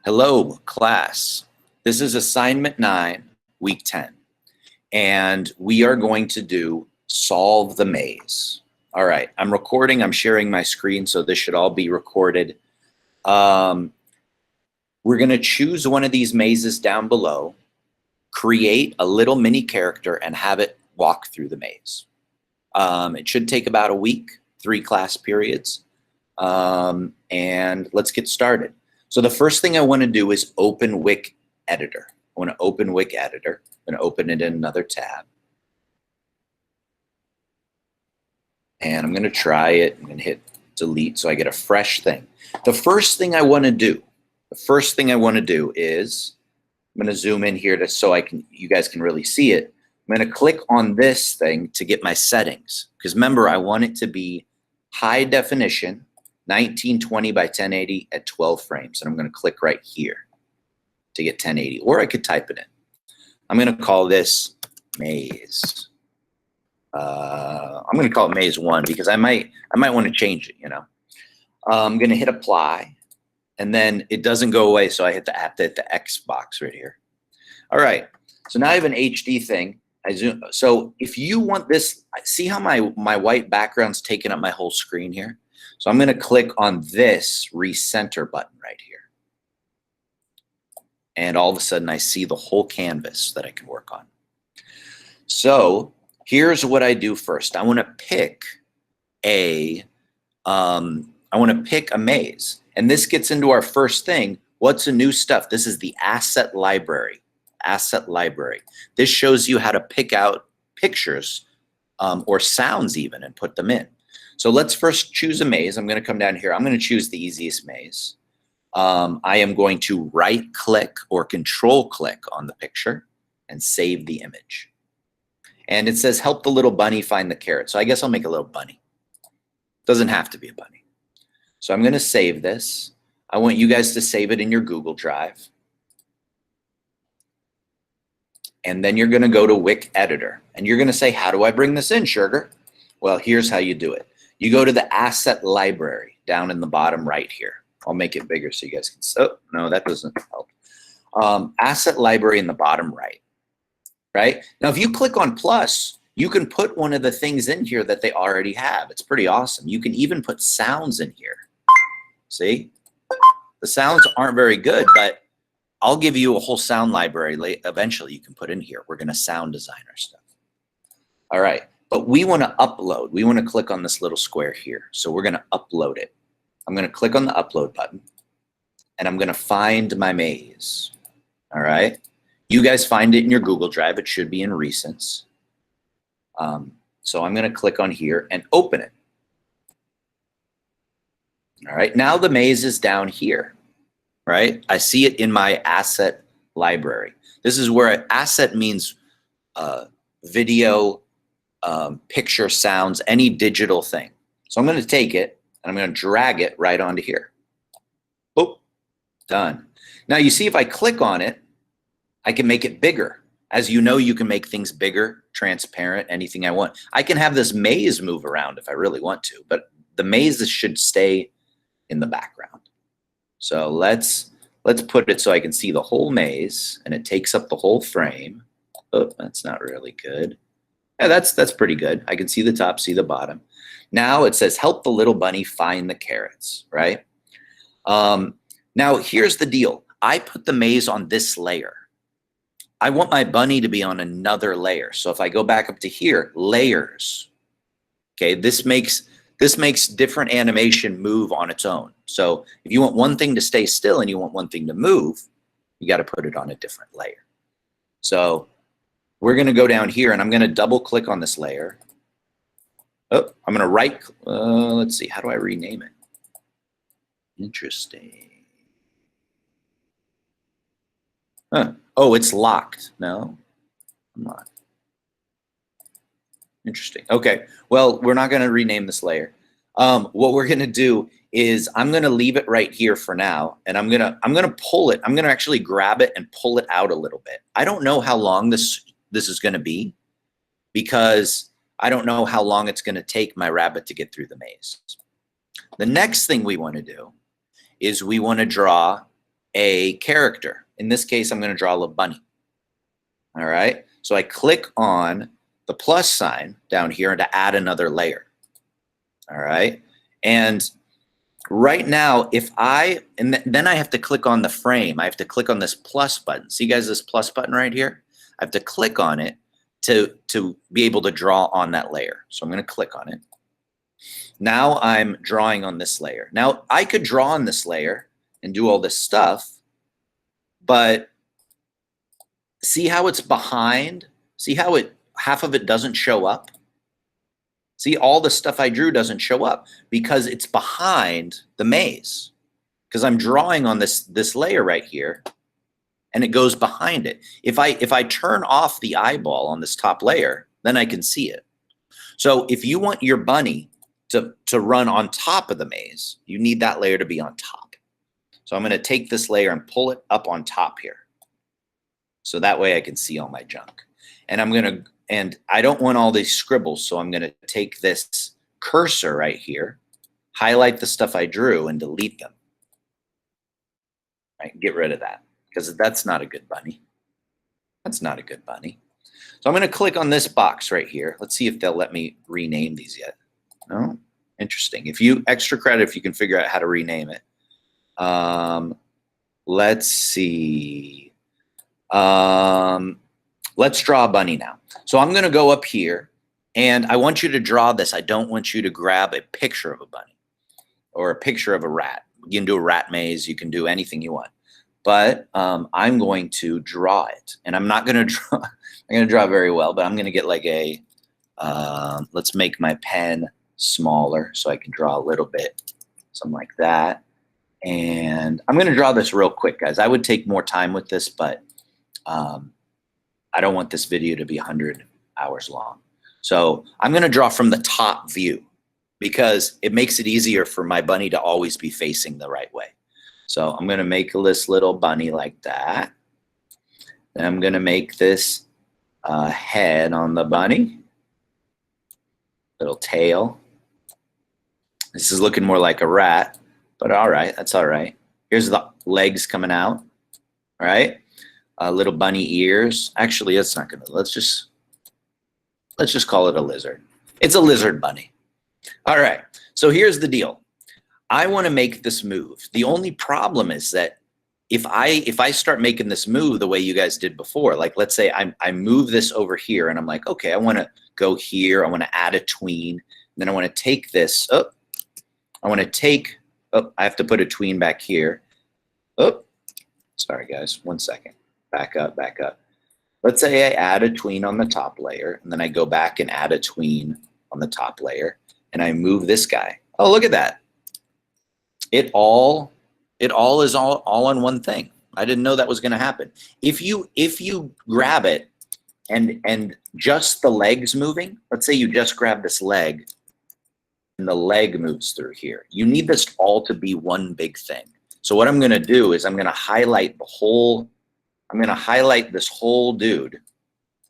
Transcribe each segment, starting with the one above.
Hello, class. This is assignment 9, week 10, and we are going to do solve the maze. All right, I'm recording, I'm sharing my screen, so this should all be recorded. We're going to choose one of these mazes down below, create a little mini character, and have it walk through the maze. It should take about a week, 3 class periods, and let's get started. So the first thing I want to do is open Wick Editor. I want to open Wick Editor. I'm going to open it in another tab. And I'm going to try it. I'm going to hit delete so I get a fresh thing. The first thing I want to do, is I'm going to zoom in here so you guys can really see it. I'm going to click on this thing to get my settings. Because remember, I want it to be high definition, 1920 by 1080 at 12 frames. And I'm going to click right here to get 1080, or I could type it in. I'm going to call this maze. I'm going to call it maze 1 because I might want to change it, you know. I'm going to hit apply, and then it doesn't go away, so I have to hit the X box right here. All right, so now I have an HD thing. I zoom. So if you want this, see how my white background's taking up my whole screen here? So I'm going to click on this recenter button right here. And all of a sudden I see the whole canvas that I can work on. So here's what I do first. I want to pick a maze. And this gets into our first thing. What's the new stuff? This is the asset library. Asset library. This shows you how to pick out pictures or sounds even and put them in. So let's first choose a maze. I'm going to come down here. I'm going to choose the easiest maze. I am going to right click or control click on the picture and save the image. And it says help the little bunny find the carrot. So I guess I'll make a little bunny. Doesn't have to be a bunny. So I'm going to save this. I want you guys to save it in your Google Drive. And then you're going to go to Wick Editor. And you're going to say, how do I bring this in, Scherger? Well, here's how you do it. You go to the asset library down in the bottom right here. I'll make it bigger so you guys can see. Oh, no, that doesn't help. Asset library in the bottom right. Right? Now, if you click on plus, you can put one of the things in here that they already have. It's pretty awesome. You can even put sounds in here. See? The sounds aren't very good, but I'll give you a whole sound library eventually you can put in here. We're going to sound design our stuff. All right. But we want to upload. We want to click on this little square here. So we're going to upload it. I'm going to click on the upload button, and I'm going to find my maze. All right. You guys find it in your Google Drive. It should be in recents. So I'm going to click on here and open it. All right. Now the maze is down here. Right? I see it in my asset library. This is where asset means video, picture, sounds, any digital thing. So I'm going to take it and I'm going to drag it right onto here. Boop, done. Now you see if I click on it, I can make it bigger. As you know, you can make things bigger, transparent, anything I want. I can have this maze move around if I really want to, but the maze should stay in the background. So let's put it so I can see the whole maze, and it takes up the whole frame. Oh, that's not really good. Yeah, that's pretty good. I can see the top, see the bottom. Now it says help the little bunny find the carrots, right? Now here's the deal. I put the maze on this layer. I want my bunny to be on another layer. So if I go back up to here, layers. Okay, this makes different animation move on its own. So if you want one thing to stay still and you want one thing to move, you got to put it on a different layer. So we're going to go down here, and I'm going to double click on this layer. Oh, I'm going to let's see, how do I rename it? Interesting. Huh. Oh, it's locked. No, I'm not. Interesting. Okay. Well, we're not going to rename this layer. What we're going to do is I'm going to leave it right here for now, and I'm going to pull it. I'm going to actually grab it and pull it out a little bit. I don't know how long this is going to be, because I don't know how long it's going to take my rabbit to get through the maze. The next thing we want to do is we want to draw a character. In this case, I'm going to draw a little bunny. All right. So I click on the plus sign down here to add another layer. All right. And right now, then I have to click on the frame. I have to click on this plus button. See, guys, this plus button right here? I have to click on it to be able to draw on that layer. So I'm going to click on it. Now I'm drawing on this layer. Now I could draw on this layer and do all this stuff, but see how it's behind? See how half of it doesn't show up? See, all the stuff I drew doesn't show up because it's behind the maze. Because I'm drawing on this layer right here, and it goes behind it. If I turn off the eyeball on this top layer, then I can see it. So if you want your bunny to run on top of the maze, you need that layer to be on top. So I'm going to take this layer and pull it up on top here. So that way I can see all my junk. And I don't want all these scribbles, so I'm going to take this cursor right here, highlight the stuff I drew, and delete them. Right, get rid of that, because that's not a good bunny. That's not a good bunny. So I'm going to click on this box right here. Let's see if they'll let me rename these yet. No? Interesting. If you extra credit if you can figure out how to rename it. Let's see. Let's draw a bunny now. So I'm going to go up here, and I want you to draw this. I don't want you to grab a picture of a bunny or a picture of a rat. You can do a rat maze. You can do anything you want. But I'm going to draw it. And I'm not going to draw. I'm going to draw very well, but I'm going to get like a, let's make my pen smaller so I can draw a little bit, something like that. And I'm going to draw this real quick, guys. I would take more time with this, but I don't want this video to be 100 hours long. So I'm going to draw from the top view because it makes it easier for my bunny to always be facing the right way. So I'm going to make this little bunny like that. Then I'm going to make this head on the bunny, little tail. This is looking more like a rat, but all right, that's all right. Here's the legs coming out, all right? Little bunny ears. Actually, it's not gonna. Let's just call it a lizard. It's a lizard bunny. All right. So here's the deal. I want to make this move. The only problem is that if I start making this move the way you guys did before, like let's say I move this over here, and I'm like, okay, I want to go here. I want to add a tween. Then I want to take this. Oh, I want to take. Oh, I have to put a tween back here. Oh, sorry guys. 1 second. Back up, back up. Let's say I add a tween on the top layer, and then I go back and add a tween on the top layer, and I move this guy. Oh, look at that. It all is all on one thing. I didn't know that was going to happen. If you grab it and just the legs moving, let's say you just grab this leg and the leg moves through here. You need this all to be one big thing. So what I'm going to do is I'm going to highlight the whole. I'm going to highlight this whole dude.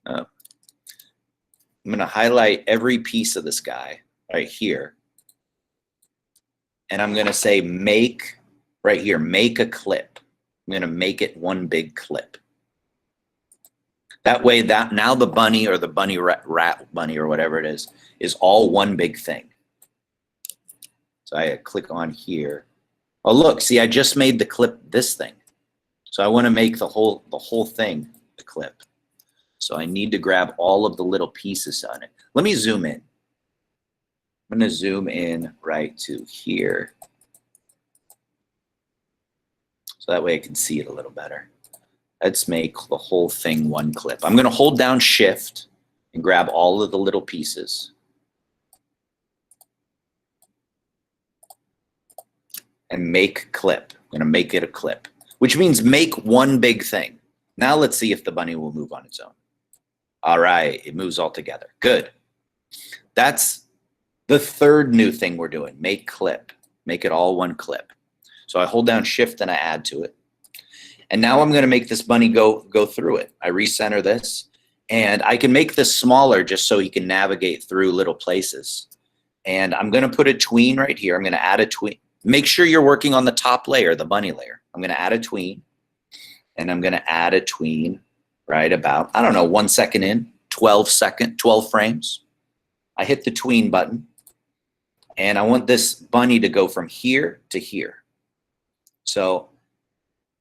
I'm going to highlight every piece of this guy right here. And I'm going to say make, right here, make a clip. I'm going to make it one big clip. That way, that now the bunny or the bunny rat bunny or whatever it is all one big thing. So I click on here. Oh, look, see, I just made the clip this thing. So I want to make the whole thing a clip. So I need to grab all of the little pieces on it. Let me zoom in. I'm going to zoom in right to here. So that way I can see it a little better. Let's make the whole thing one clip. I'm going to hold down Shift and grab all of the little pieces. And make clip. I'm going to make it a clip, which means make one big thing. Now let's see if the bunny will move on its own. All right, it moves all together. Good. That's the third new thing we're doing, make clip. Make it all one clip. So I hold down Shift and I add to it. And now I'm going to make this bunny go through it. I recenter this, and I can make this smaller just so he can navigate through little places. And I'm going to put a tween right here. I'm going to add a tween. Make sure you're working on the top layer, the bunny layer. I'm going to add a tween, and I'm going to add a tween right about, I don't know, 1 second in, 12 frames. I hit the tween button, and I want this bunny to go from here to here. So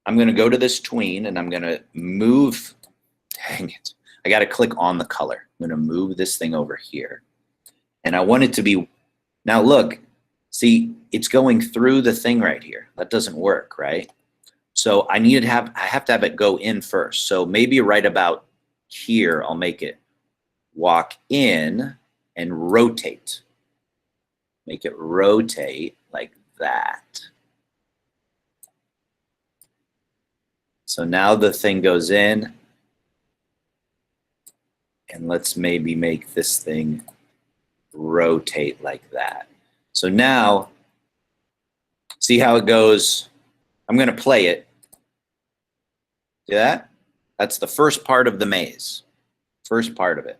I'm going to go to this tween, and I'm going to move. Dang it. I got to click on the color. I'm going to move this thing over here. And I want it to be, now look, see, it's going through the thing right here. That doesn't work, right? So I have to have it go in first. So maybe right about here, I'll make it walk in and rotate. Make it rotate like that. So now the thing goes in, and let's maybe make this thing rotate like that. So now, see how it goes? I'm going to play it. See that? That's the first part of the maze. First part of it.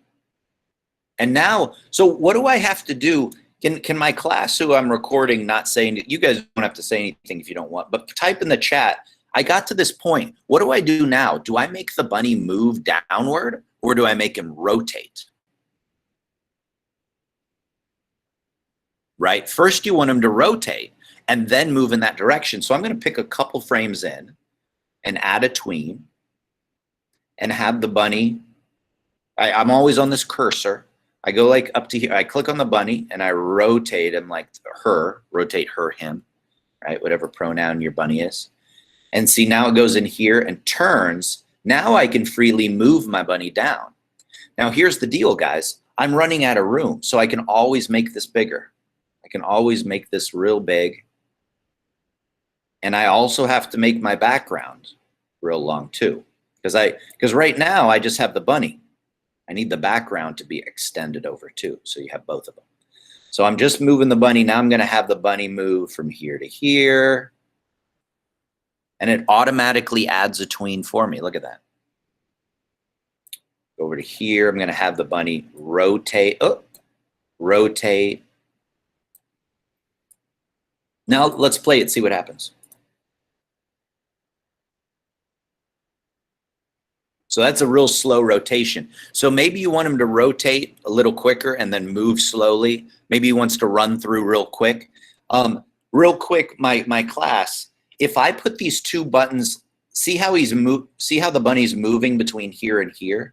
And now, so what do I have to do? Can my class who I'm recording not say, you guys don't have to say anything if you don't want, but type in the chat, I got to this point. What do I do now? Do I make the bunny move downward, or do I make him rotate? Right? First, you want him to rotate and then move in that direction. So I'm going to pick a couple frames in and add a tween and have the bunny. I'm always on this cursor. I go like up to here. I click on the bunny and I rotate him like her, rotate her, him, right? Whatever pronoun your bunny is. And see, now it goes in here and turns. Now I can freely move my bunny down. Now here's the deal, guys. I'm running out of room, so I can always make this bigger. I can always make this real big. And I also have to make my background real long too. Because right now I just have the bunny. I need the background to be extended over too. So you have both of them. So I'm just moving the bunny. Now I'm going to have the bunny move from here to here. And it automatically adds a tween for me. Look at that. Over to here. I'm going to have the bunny rotate. Oh, rotate. Now let's play it, see what happens. So that's a real slow rotation. So maybe you want him to rotate a little quicker and then move slowly. Maybe he wants to run through real quick. Real quick, my class, if I put these two buttons, see how the bunny's moving between here and here?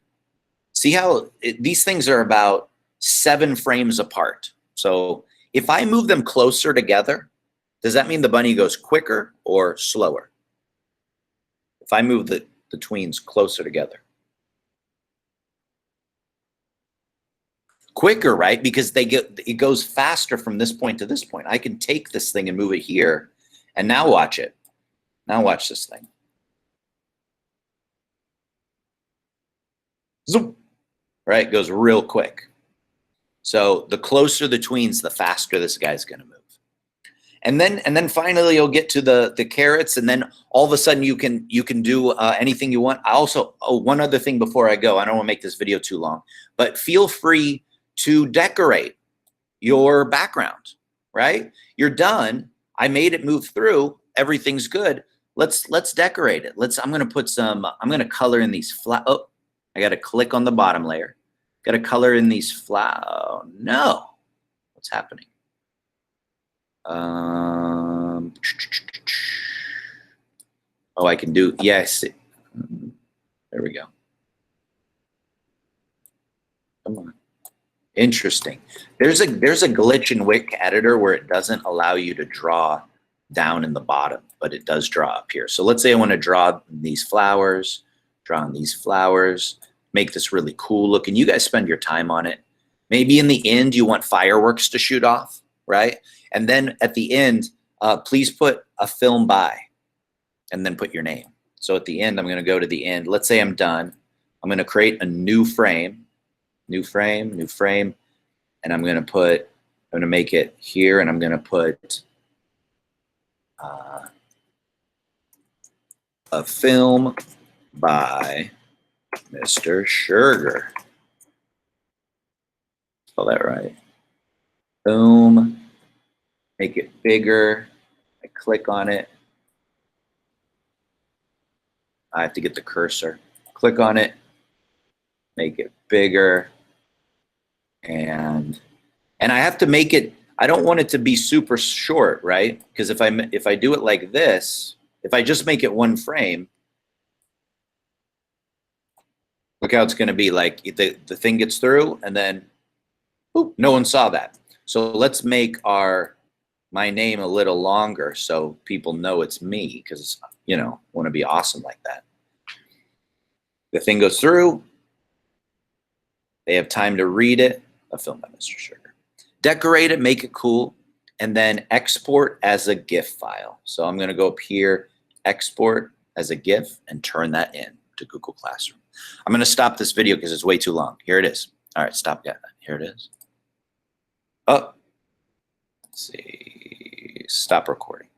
See how these things are about 7 frames apart. So if I move them closer together, does that mean the bunny goes quicker or slower? If I move the tweens closer together. Quicker, right? Because it goes faster from this point to this point. I can take this thing and move it here, and now watch it. Now watch this thing. Zoom. Right? It goes real quick. So the closer the tweens, the faster this guy's going to move. And then finally you'll get to the carrots, and then all of a sudden you can do anything you want. I also, one other thing before I go, I don't want to make this video too long, but feel free to decorate your background, right? You're done. I made it move through. Everything's good. Let's decorate it. I'm going to put some, I'm going to color in these oh, I got to click on the bottom layer. Got to color in these oh, no. What's happening? Oh, I can do, yes. There we go. Come on. Interesting. There's a glitch in Wick Editor where it doesn't allow you to draw down in the bottom, but it does draw up here. So let's say I want to draw these flowers, make this really cool looking. You guys spend your time on it. Maybe in the end you want fireworks to shoot off, right? And then at the end, please put a film by and then put your name. So at the end, I'm going to go to the end. Let's say I'm done. I'm going to create a new frame, and I'm going to make it here, and I'm going to put a film by Mr. Scherger. Spell that right. Boom. Make it bigger. I click on it. I have to get the cursor, click on it, make it bigger, and I have to make it, I don't want it to be super short, right? Because if I do it like this, if I just make it one frame, look how it's going to be. Like the thing gets through and then boop, no one saw that. So let's make my name a little longer so people know it's me, because, you know, want to be awesome like that. The thing goes through. They have time to read it. A film by Mr. Scherger. Decorate it, make it cool, and then export as a GIF file. So I'm going to go up here, export as a GIF, and turn that in to Google Classroom. I'm going to stop this video because it's way too long. Here it is. All right, stop. Yeah, here it is. Oh, let's see. Stop recording.